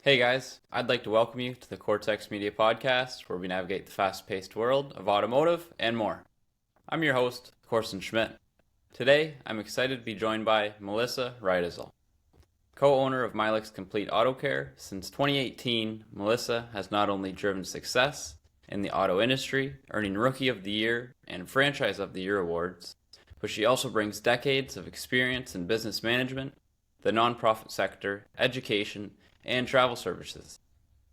Hey guys, I'd like to welcome you to the Kortex Media Podcast, where we navigate the fast-paced world of automotive and more. I'm your host, Corson Schmidt. Today, I'm excited to be joined by Melissa Riedesel. Co-owner of Milex Complete Auto Care, since 2018, Melissa has not only driven success in the auto industry, earning Rookie of the Year and Franchise of the Year awards, but she also brings decades of experience in business management, the nonprofit sector, education, and travel services.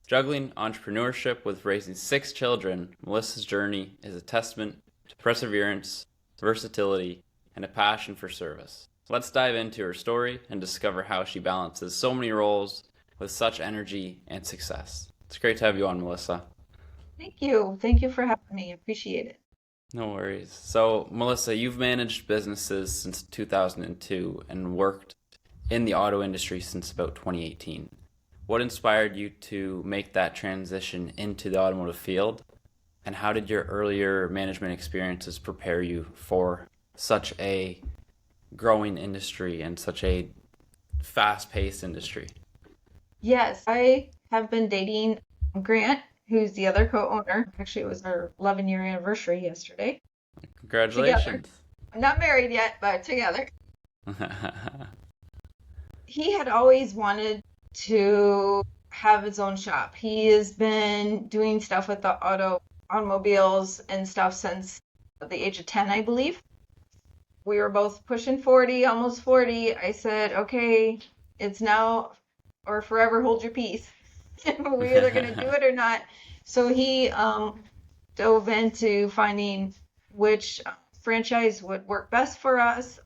Juggling entrepreneurship with raising 6 children, Melissa's journey is a testament to perseverance, versatility, and a passion for service. Let's dive into her story and discover how she balances so many roles with such energy and success. It's great to have you on, Melissa. Thank you. Thank you for having me. I appreciate it. No worries. So, Melissa, you've managed businesses since 2002 and worked in the auto industry since about 2018. What inspired you to make that transition into the automotive field? And how did your earlier management experiences prepare you for such a growing industry and such a fast-paced industry? Yes, I have been dating Grant, who's the other co-owner. Actually, it was our 11-year anniversary yesterday. Together. Congratulations. I'm not married yet, but together. He had always wanted to have his own shop. He has been doing stuff with the automobiles and stuff since the age of 10, I believe. We were both pushing 40, almost 40. I said, okay, it's now or forever hold your peace. We're either going to do it or not. So he dove into finding which franchise would work best for us.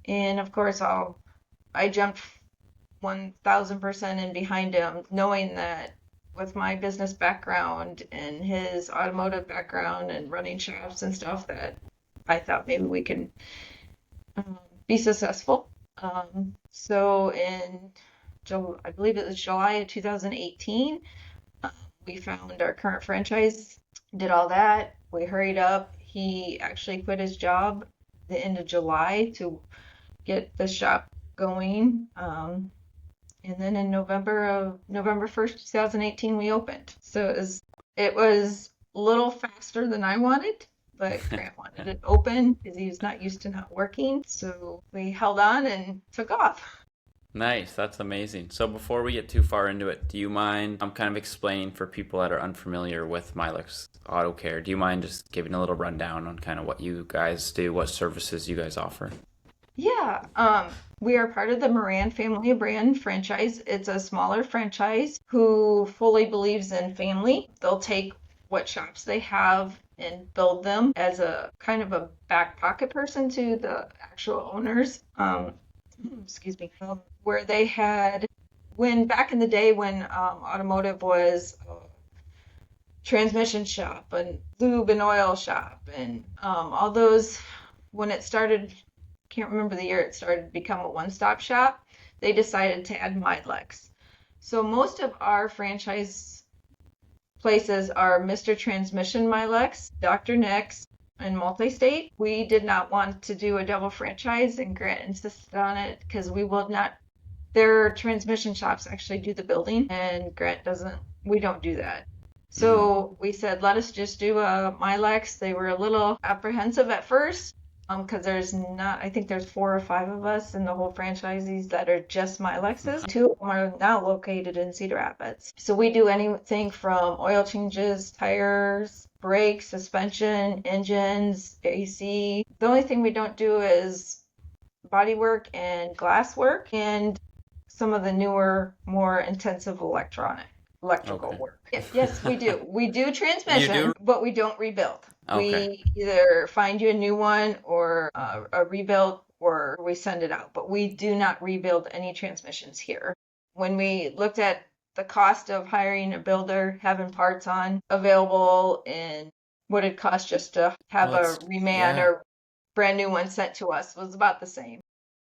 And of course, I jumped 1,000% in behind him, knowing that with my business background and his automotive background and running shops and stuff, that I thought maybe we can be successful. So in, I believe it was July of 2018, we found our current franchise, did all that. We hurried up. He actually quit his job the end of July to get the shop going. And then in November 1st, 2018, we opened. So it was a little faster than I wanted, but Grant wanted it open because he was not used to not working. So we held on and took off. Nice, that's amazing. So before we get too far into it, do you mind, I'm kind of explaining for people that are unfamiliar with Milex Auto Care, do you mind just giving a little rundown on kind of what you guys do, what services you guys offer? Yeah, we are part of the Moran family brand franchise. It's a smaller franchise who fully believes in family. They'll take what shops they have and build them as a kind of a back pocket person to the actual owners. Excuse me, where they had, when back in the day when automotive was a transmission shop and lube and oil shop and all those, when it started, can't remember the year it started to become a one-stop shop, they decided to add Milex. So most of our franchise places are Mr. Transmission Milex, Dr. Nick's, and Multi-State. We did not want to do a double franchise, and Grant insisted on it because we will not, their transmission shops actually do the building, and Grant doesn't, we don't do that. So we said, let us just do a Milex. They were a little apprehensive at first, because I think there's 4 or 5 of us in the whole franchisees that are just Milexes. 2 of them are now located in Cedar Rapids. So we do anything from oil changes, tires, brakes, suspension, engines, AC. The only thing we don't do is body work and glass work and some of the newer, more intensive electrical work. Yes, we do. We do transmission, but we don't rebuild. Okay. We either find you a new one or a rebuild or we send it out, but we do not rebuild any transmissions here. When we looked at the cost of hiring a builder, having parts on available, and what it cost just to have a reman or brand new one sent to us was about the same.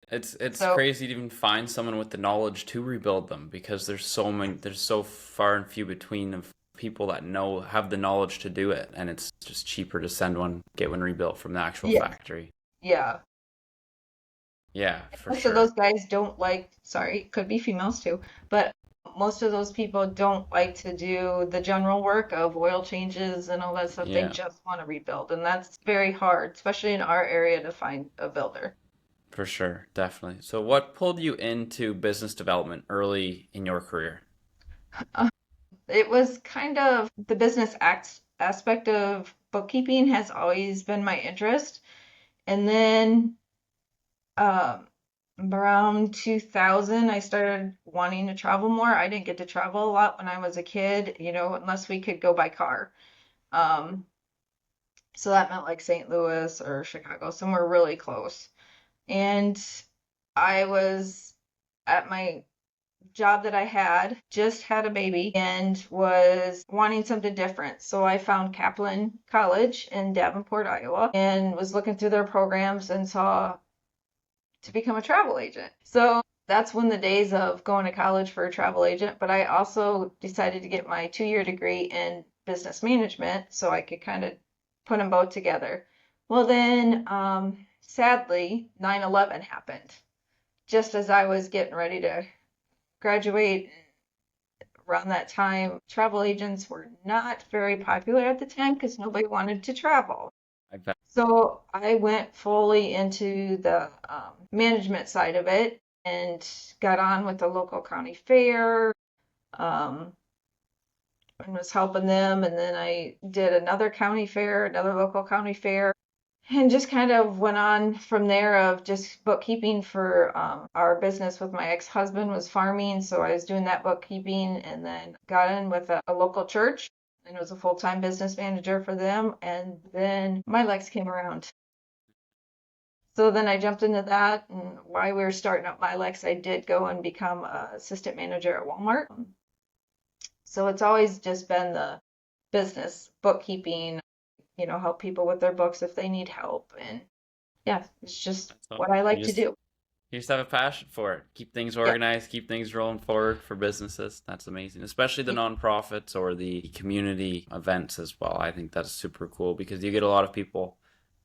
It's crazy to even find someone with the knowledge to rebuild them because there's so far and few between of people that have the knowledge to do it, and it's just cheaper to get one rebuilt from the actual factory. Yeah. Yeah, for Most sure. of those guys don't like, sorry, could be females too, but Most of those people don't like to do the general work of oil changes and all that stuff. They Yeah, just want to rebuild, and that's very hard, especially in our area, to find a builder. for sure, definitely. So, what pulled you into business development early in your career? It was kind of the aspect of bookkeeping has always been my interest. And then um, around 2000, I started wanting to travel more. I didn't get to travel a lot when I was a kid, unless we could go by car. Um, so that meant like St. Louis or Chicago, somewhere really close. And I was at my job that I had, just had a baby, and was wanting something different. So I found Kaplan College in Davenport, Iowa, and was looking through their programs and saw to become a travel agent. So that's when the days of going to college for a travel agent, but I also decided to get my 2-year degree in business management so I could kind of put them both together. Well, then, sadly, 9/11 happened just as I was getting ready to graduate. Around that time, travel agents were not very popular at the time because nobody wanted to travel. I bet. So I went fully into the management side of it and got on with the local county fair, um, and was helping them. And then I did another county fair, another local county fair, and just kind of went on from there of just bookkeeping for our business with my ex-husband was farming. So I was doing that bookkeeping and then got in with a local church and was a full-time business manager for them. And then Milex came around. So then I jumped into that. And while we were starting up Milex, I did go and become assistant manager at Walmart. So it's always just been the business bookkeeping, help people with their books if they need help. And yeah, it's just So what I you like to just do. you just have a passion for it. Keep things Yep. organized, keep things rolling forward for businesses. That's amazing, especially the nonprofits or the community events as well. I think that's super cool because you get a lot of people.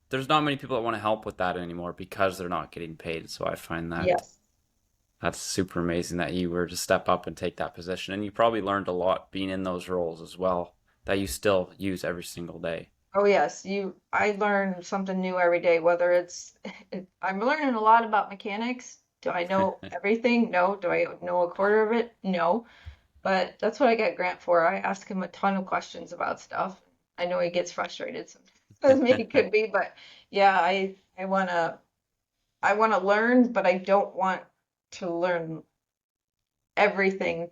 There's not many people that want to help with that anymore because they're not getting paid. So I find that Yes. that's super amazing that you were to step up and take that position. And you probably learned a lot being in those roles as well that you still use every single day. Oh, yes. I learn something new every day, whether I'm learning a lot about mechanics. Do I know everything? No. Do I know a quarter of it? No. But that's what I got Grant for. I ask him a ton of questions about stuff. I know he gets frustrated sometimes, as maybe could be, but yeah, I wanna learn, but I don't want to learn everything.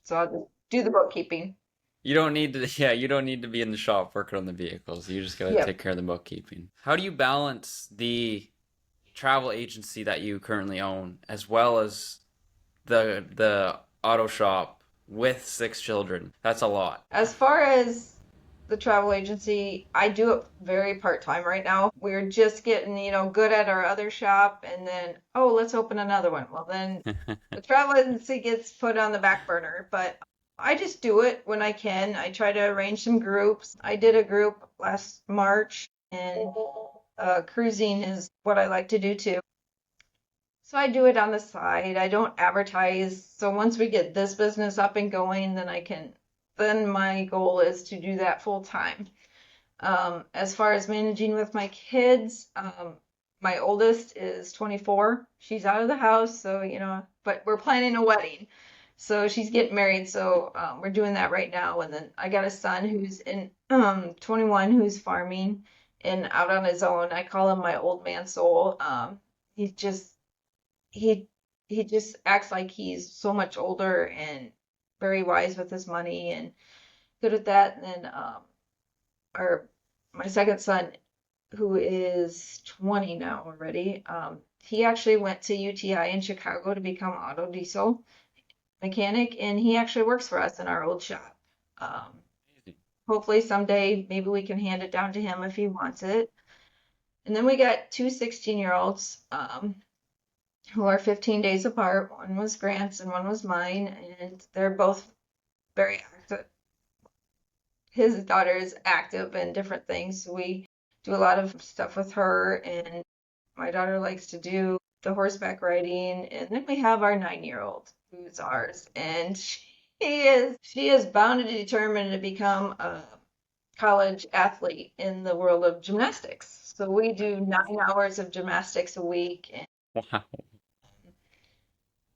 So I'll just do the bookkeeping. You don't need to, yeah, you don't need to be in the shop working on the vehicles. You just gotta Yep. take care of the bookkeeping. How do you balance the travel agency that you currently own as well as the auto shop with 6 children? That's a lot. As far as the travel agency, I do it very part-time right now. We're just getting, good at our other shop and then, oh, let's open another one. Well, then the travel agency gets put on the back burner, but I just do it when I can. I try to arrange some groups. I did a group last March, and cruising is what I like to do too. So I do it on the side. I don't advertise. So once we get this business up and going, then my goal is to do that full time. As far as managing with my kids, my oldest is 24. She's out of the house, so, but we're planning a wedding. So she's getting married, so we're doing that right now. And then I got a son who's in 21 who's farming and out on his own. I call him my old man soul. He's just he he just acts like he's so much older and very wise with his money and good at that. And then our my second son, who is 20 now already, he actually went to UTI in Chicago to become auto diesel mechanic, and he actually works for us in our old shop. Um, Hopefully someday maybe we can hand it down to him if he wants it. And then we got two 16-year-olds who are 15 days apart. One was Grant's and one was mine, and they're both very active. His daughter is active in different things. So we do a lot of stuff with her, and my daughter likes to do the horseback riding, and then we have our 9-year-old who's ours, and she is bound and determined to become a college athlete in the world of gymnastics. So we do 9 hours of gymnastics a week, and Wow.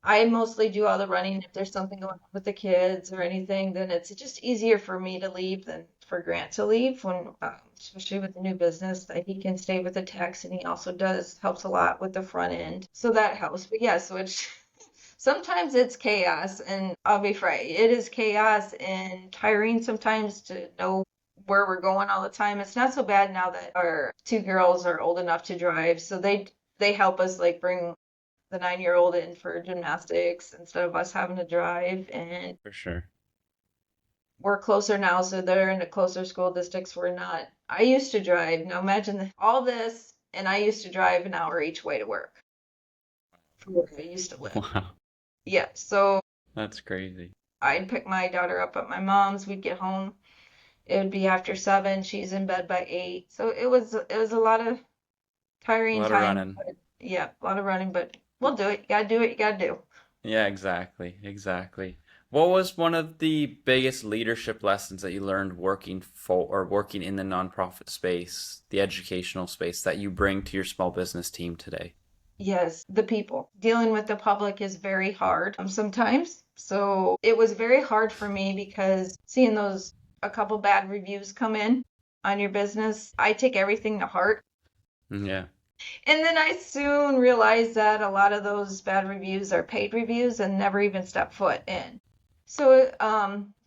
I mostly do all the running. If there's something going on with the kids or anything, then it's just easier for me to leave than for Grant to leave when, especially with the new business, that he can stay with the techs, and he also helps a lot with the front end. So that helps. But yeah, so it's sometimes it's chaos, and I'll be frank, it is chaos and tiring sometimes to know where we're going all the time. It's not so bad now that our two girls are old enough to drive, so they help us like bring the 9-year-old in for gymnastics instead of us having to drive. And For sure. we're closer now, so they're in the closer school districts. We're not. I used to drive. Now imagine all this, and I used to drive an hour each way to work from where I used to live. Wow. Yeah, so That's crazy. I'd pick my daughter up at my mom's. We'd get home. It would be after 7. She's in bed by 8. So it was a lot of A tiring lot of time. running. But yeah, a lot of running, but we'll do it. You gotta do what you gotta do. Yeah, exactly. Exactly. What was one of the biggest leadership lessons that you learned working in the nonprofit space, the educational space that you bring to your small business team today? Yes, the people. Dealing with the public is very hard sometimes. So it was very hard for me because seeing a couple bad reviews come in on your business, I take everything to heart. Yeah. And then I soon realized that a lot of those bad reviews are paid reviews and never even step foot in. So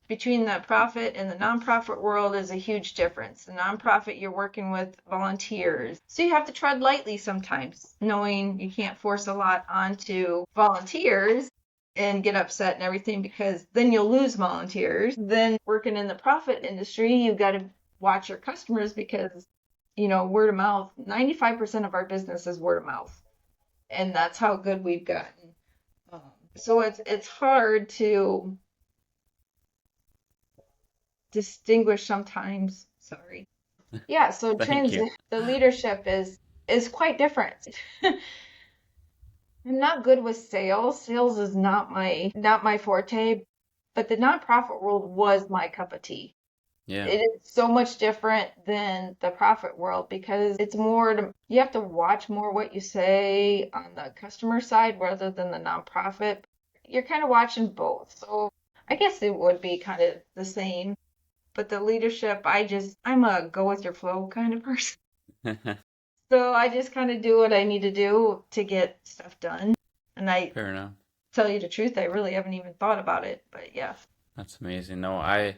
between the profit and the nonprofit world is a huge difference. The nonprofit, you're working with volunteers. So you have to tread lightly sometimes, knowing you can't force a lot onto volunteers and get upset and everything, because then you'll lose volunteers. Then working in the profit industry, you've got to watch your customers because, word of mouth, 95% of our business is word of mouth. And that's how good we've gotten. So it's hard to distinguish sometimes. Sorry. Yeah, so Thank you. the leadership is quite different. I'm not good with sales. Sales is not my forte, but the nonprofit world was my cup of tea. Yeah. It is so much different than the profit world because it's you have to watch more what you say on the customer side rather than the nonprofit. You're kind of watching both. So I guess it would be kind of the same. But the leadership, I'm a go with your flow kind of person. So I just kind of do what I need to do to get stuff done. And I Fair enough. tell you the truth, I really haven't even thought about it. But yeah. That's amazing. No, I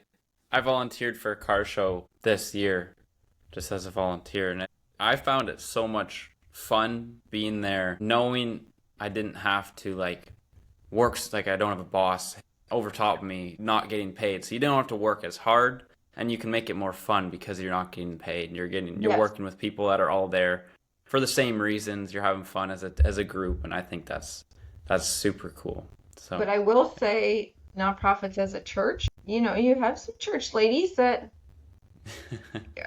volunteered for a car show this year just as a volunteer, and I found it so much fun being there, knowing I didn't have to work, like I don't have a boss over top of me not getting paid. So you don't have to work as hard, and you can make it more fun because you're not getting paid. You're Yes. working with people that are all there for the same reasons. You're having fun as a group, and I think that's super cool. So But I will say, nonprofits as a church, you have some church ladies that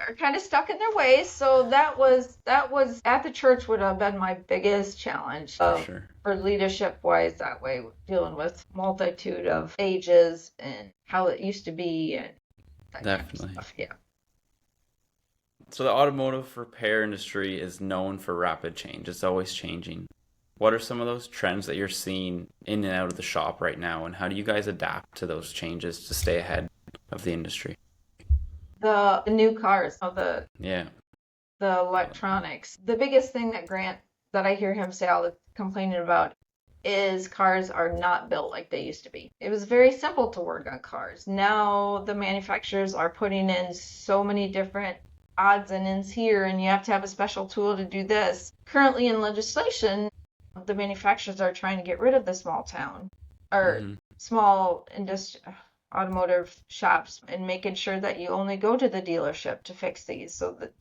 are kind of stuck in their ways. So that was at the church would have been my biggest challenge for sure. for leadership wise that way, dealing with multitude of ages and how it used to be and that kind of Definitely. stuff. Yeah. So the automotive repair industry is known for rapid change. It's always changing. What are some of those trends that you're seeing in and out of the shop right now, and how do you guys adapt to those changes to stay ahead of the industry? The new cars, Yeah. the electronics. The biggest thing that I hear him say all the complaining about is cars are not built like they used to be. It was very simple to work on cars. Now the manufacturers are putting in so many different odds and ends here, and you have to have a special tool to do this. Currently in legislation, the manufacturers are trying to get rid of the small town or Hmm. small automotive shops and making sure that you only go to the dealership to fix these, so that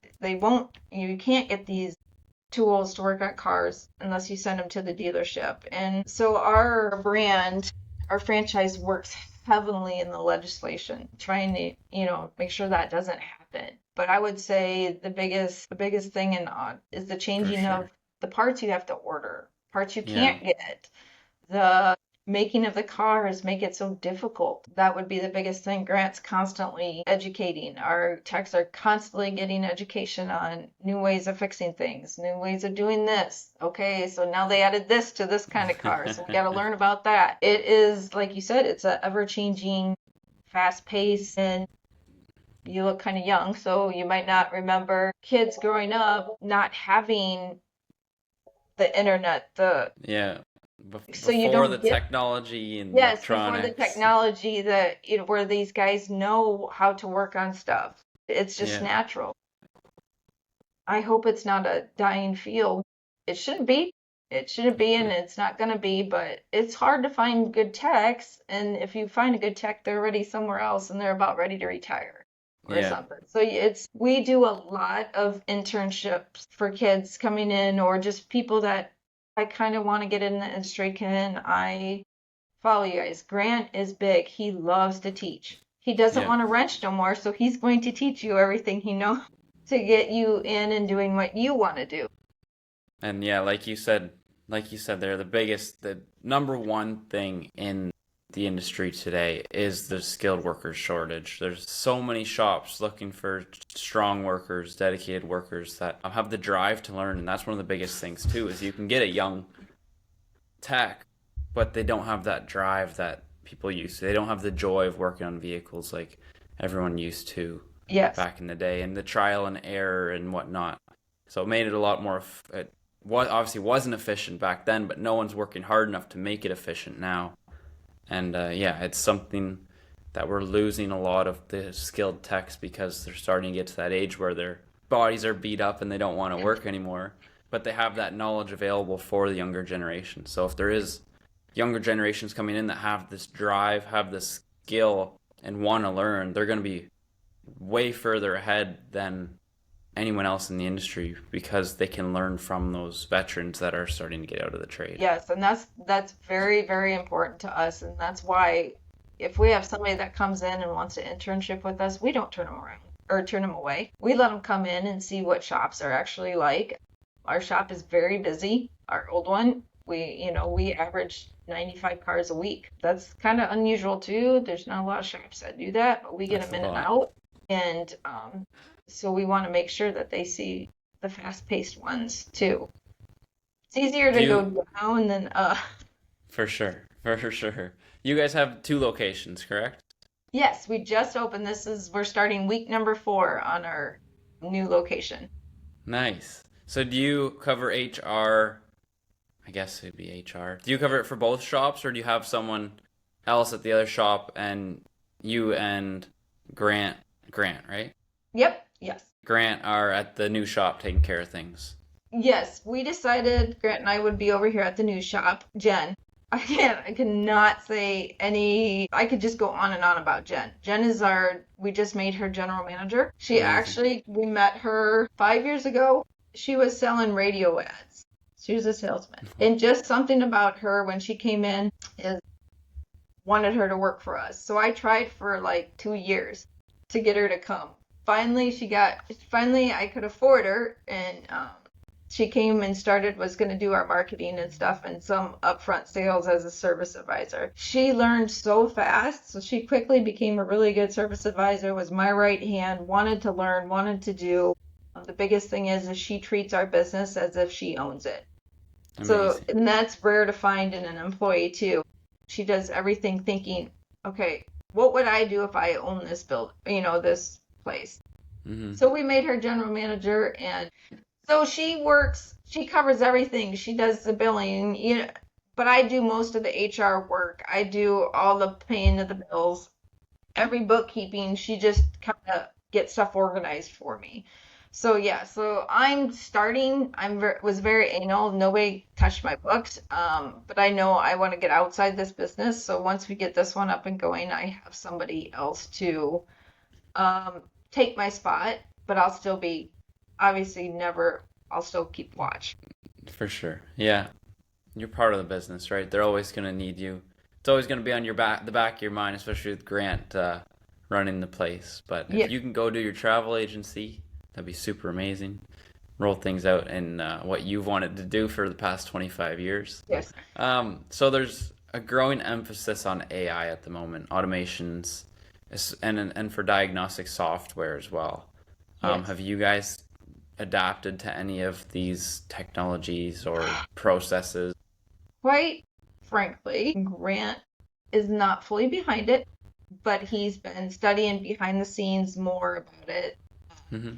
you can't get these tools to work on cars unless you send them to the dealership. And so our franchise works heavily in the legislation, trying to, make sure that doesn't happen. But I would say the biggest thing is the For changing sure. of the parts you have to order. parts you Yeah. can't get. The making of the cars make it so difficult. That would be the biggest thing. Grant's constantly educating. Our techs are constantly getting education on new ways of fixing things, new ways of doing this. Okay, so now they added this to this kind of car, so we got to learn about that. It is, like you said, it's a ever-changing, fast-paced, and you look kind of young, so you might not remember kids growing up not having the internet, Yeah. so you Before the don't get. technology and Yes, before the electronics. technology that where these guys know how to work on stuff. It's just Yeah. natural. I hope it's not a dying field. It shouldn't be. It shouldn't be, and it's not going to be, but it's hard to find good techs, and if you find a good tech, they're already somewhere else and they're about ready to retire or Yeah. something. So we do a lot of internships for kids coming in or just people that I kind of want to get in the industry. Can I follow you guys? Grant is big. He loves to teach. He doesn't Yeah. want to wrench no more, so he's going to teach you everything he knows to get you in and doing what you want to do. And yeah, like you said, they're the number one thing in the industry today is the skilled workers shortage. There's so many shops looking for strong workers, dedicated workers that have the drive to learn, and that's one of the biggest things too, is you can get a young tech, but they don't have that drive that people used to. They don't have the joy of working on vehicles like everyone used to Yes. back in the day, and the trial and error and whatnot. So it made it a lot more. It obviously wasn't efficient back then, but no one's working hard enough to make it efficient now. And yeah, it's something that we're losing a lot of the skilled techs because they're starting to get to that age where their bodies are beat up and they don't want to work anymore. But they have that knowledge available for the younger generation. So if there is younger generations coming in that have this drive, have this skill, and want to learn, they're going to be way further ahead than anyone else in the industry because they can learn from those veterans that are starting to get out of the trade. Yes, and that's very, very important to us, and that's why if we have somebody that comes in and wants an internship with us, we don't turn them around or turn them away. We let them come in and see what shops are actually like. Our shop is very busy. Our old one, we average 95 cars a week. That's kind of unusual too. There's not a lot of shops that do that, but we get them in and out. And so we want to make sure that they see the fast-paced ones too. It's easier to go down than up. For sure. You guys have 2 locations, correct? Yes, we just opened. We're starting week number 4 on our new location. Nice. So do you cover HR? I guess it'd be HR. Do you cover it for both shops, or do you have someone else at the other shop and you and Grant, right? Yep, yes. Grant are at the new shop taking care of things. Yes, we decided Grant and I would be over here at the new shop. Jen, I cannot say I could just go on and on about Jen. Jen is we just made her general manager. We met her 5 years ago. She was selling radio ads. She was a salesman. And just something about her when she came in is wanted her to work for us. So I tried for like 2 years to get her to come. Finally, I could afford her, and she came and was going to do our marketing and stuff and some upfront sales as a service advisor. She learned so fast, so she quickly became a really good service advisor, was my right hand, wanted to learn, wanted to do. The biggest thing is she treats our business as if she owns it. Amazing. And that's rare to find in an employee too. She does everything thinking, okay, what would I do if I own this this place? Mm-hmm. So we made her general manager, and so she covers everything. She does the billing, but I do most of the HR work. I do all the paying of the bills, every bookkeeping. She just kind of gets stuff organized for me. So yeah, so I'm starting. Was very anal. Nobody touched my books. But I know I want to get outside this business. So once we get this one up and going, I have somebody else to take my spot. But I'll still be I'll still keep watch. For sure. Yeah. You're part of the business, right? They're always going to need you. It's always going to be on the back of your mind, especially with Grant running the place. But if you can go do your travel agency, that'd be super amazing. roll things out in what you've wanted to do for the past 25 years. Yes. So there's a growing emphasis on AI at the moment, automations, and for diagnostic software as well. Yes. Have you guys adapted to any of these technologies or processes? Quite frankly, Grant is not fully behind it, but he's been studying behind the scenes more about it. Hmm.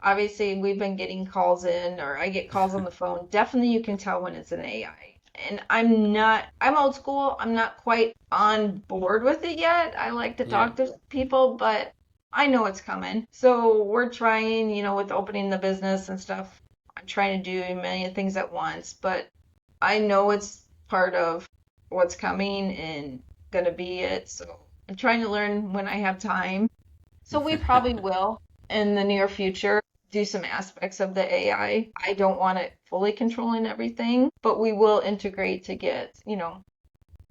Obviously, we've been getting calls in, or I get calls on the phone. Definitely, you can tell when it's an AI. And I'm old school. I'm not quite on board with it yet. I like to Yeah, talk to people, but I know it's coming. So we're trying, with opening the business and stuff. I'm trying to do many things at once, but I know it's part of what's coming and gonna be it. So I'm trying to learn when I have time. So we probably will in the near future do some aspects of the AI. I don't want it fully controlling everything, but we will integrate to get,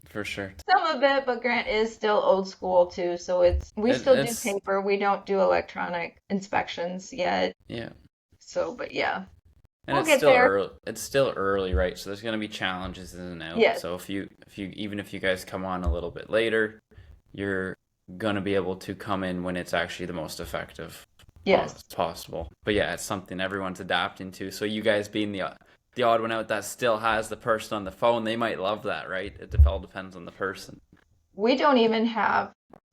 for sure. some of it, but Grant is still old school too, so we still do It's paper. We don't do electronic inspections yet. yeah, So, but yeah, and we'll it's get still there. early. It's still early, right? So there's gonna be challenges in and out. Yes, So if you guys come on a little bit later, you're gonna be able to come in when it's actually the most effective yes. possible. But yeah, it's something everyone's adapting to. So you guys being the odd one out that still has the person on the phone, they might love that, right? It all depends on the person. We don't even have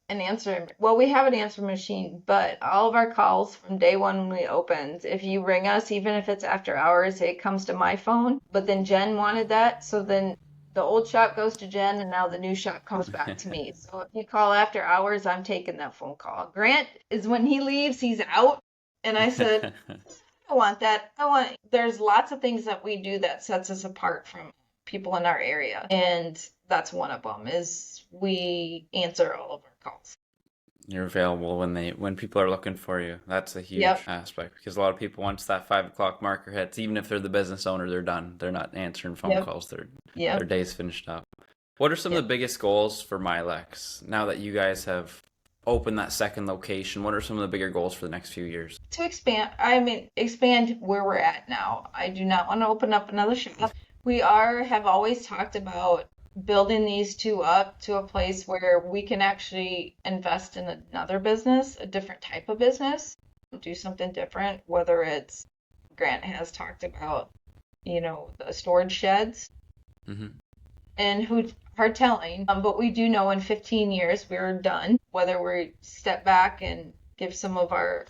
an answer. Well, we have an answer machine, but all of our calls from day one when we opened, if you ring us, even if it's after hours, it comes to my phone. But then Jen wanted that, so then the old shop goes to Jen, and now the new shop comes back to me. So if you call after hours, I'm taking that phone call. Grant is when he leaves, he's out. And I said, I want that. There's lots of things that we do that sets us apart from people in our area. And that's one of them is we answer all of our calls. You're available when people are looking for you. That's a huge Yep. aspect because a lot of people, once that 5 o'clock marker hits, even if they're the business owner, they're done. They're not answering phone Yep. calls. Their Yep. day's finished up. What are some of Yep. the biggest goals for Milex now that you guys have opened that second location? What are some of the bigger goals for the next few years? To expand, expand where we're at now. I do not want to open up another shop. We have always talked about building these two up to a place where we can actually invest in another business, a different type of business, do something different, whether it's Grant has talked about, the storage sheds Hmm. and who are telling. But we do know in 15 years we're done, whether we step back and give some of our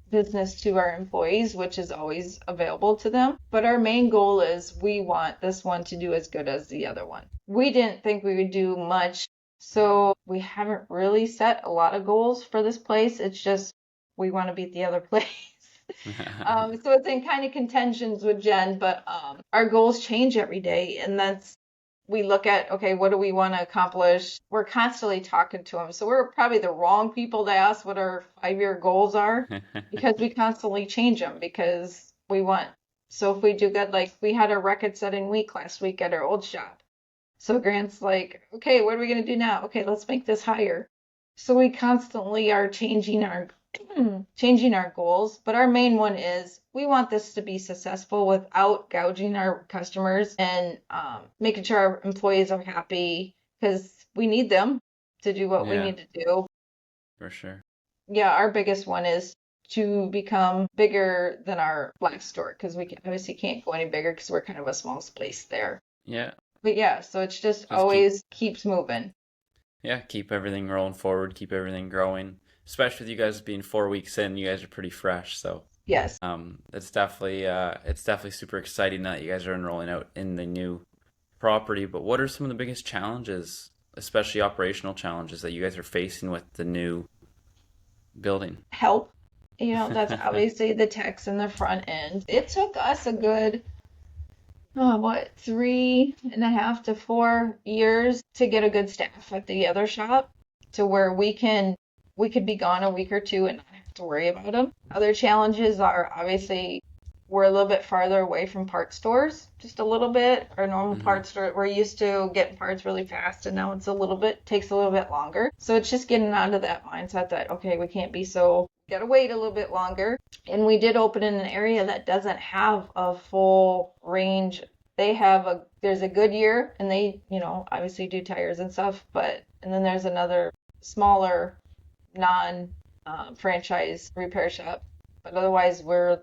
business to our employees, which is always available to them. But our main goal is we want this one to do as good as the other one. We didn't think we would do much, so we haven't really set a lot of goals for this place. It's just we want to beat the other place. So it's in kind of contentions with Jen, but our goals change every day, and we look at, okay, what do we want to accomplish? We're constantly talking to them. So we're probably the wrong people to ask what our 5-year goals are because we constantly change them because we want. So if we do good, like we had a record setting week last week at our old shop. So Grant's like, okay, what are we going to do now? Okay, let's make this higher. So we constantly are changing our goals, but our main one is we want this to be successful without gouging our customers and making sure our employees are happy because we need them to do what we Yeah, need to do. for sure. Yeah, our biggest one is to become bigger than our last store because we obviously can't go any bigger because we're kind of a small space there. Yeah, But yeah, so it's just just keep always keeps moving. keep everything rolling forward, keep everything growing. Especially with you guys being 4 weeks in, you guys are pretty fresh, so Yes. it's definitely super exciting that you guys are enrolling out in the new property. But what are some of the biggest challenges, especially operational challenges, that you guys are facing with the new building? Help. That's obviously the techs in the front end. It took us a good, 3.5 to 4 years to get a good staff at the other shop to where we could be gone a week or two and not have to worry about them. Other challenges are obviously we're a little bit farther away from part stores, just a little bit. Our normal Hmm. part store, we're used to getting parts really fast, and now takes a little bit longer. So it's just getting out of that mindset that, okay, we can't be so got to wait a little bit longer. And we did open in an area that doesn't have a full range. There's a Goodyear, and they, obviously do tires and stuff, and then there's another smaller non-franchise repair shop. But otherwise, we're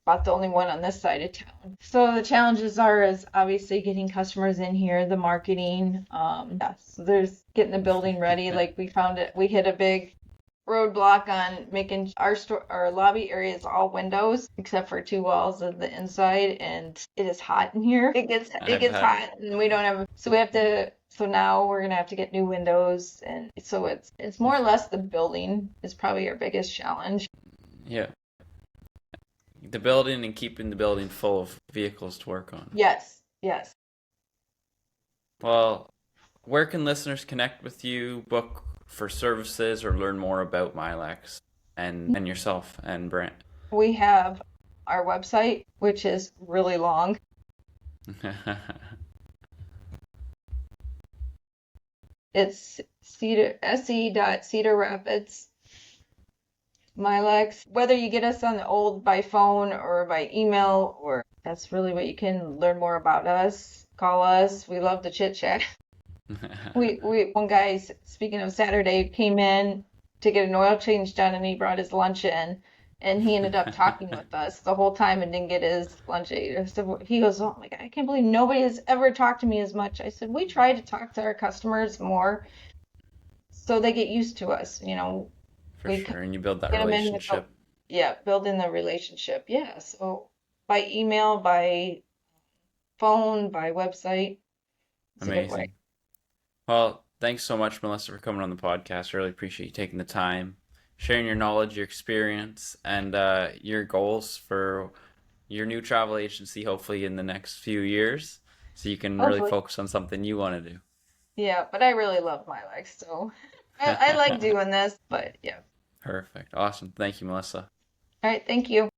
about the only one on this side of town. So the challenges is obviously getting customers in here, the marketing. So there's getting the building ready. Like we hit a big roadblock on making our lobby area is all windows except for 2 walls of the inside, and it is hot in here. It gets hot, and we don't have so now we're gonna have to get new windows, and so it's more or less the building is probably our biggest challenge. Yeah. The building and keeping the building full of vehicles to work on. Yes. Well, where can listeners connect with you, book for services, or learn more about Milex and yourself and Brent? We have our website, which is really long. It's se.Cedar Rapids Milex. Whether you get us by phone or by email, or that's really what you can learn more about us. Call us. We love to chit chat. One guy, speaking of Saturday, came in to get an oil change done, and he brought his lunch in, and he ended up talking with us the whole time and didn't get his lunch ate. So he goes, "Oh my God, I can't believe nobody has ever talked to me as much." I said, "We try to talk to our customers more so they get used to us, For sure, and you build that relationship. Building the relationship. Yeah, so by email, by phone, by website. It's Amazing. a good way. Well, thanks so much, Melissa, for coming on the podcast. I really appreciate you taking the time, sharing your knowledge, your experience, and your goals for your new travel agency, hopefully in the next few years, so you can really focus on something you want to do. Yeah, but I really love Milex, so I like doing this, but yeah. Perfect. Awesome. Thank you, Melissa. All right, thank you.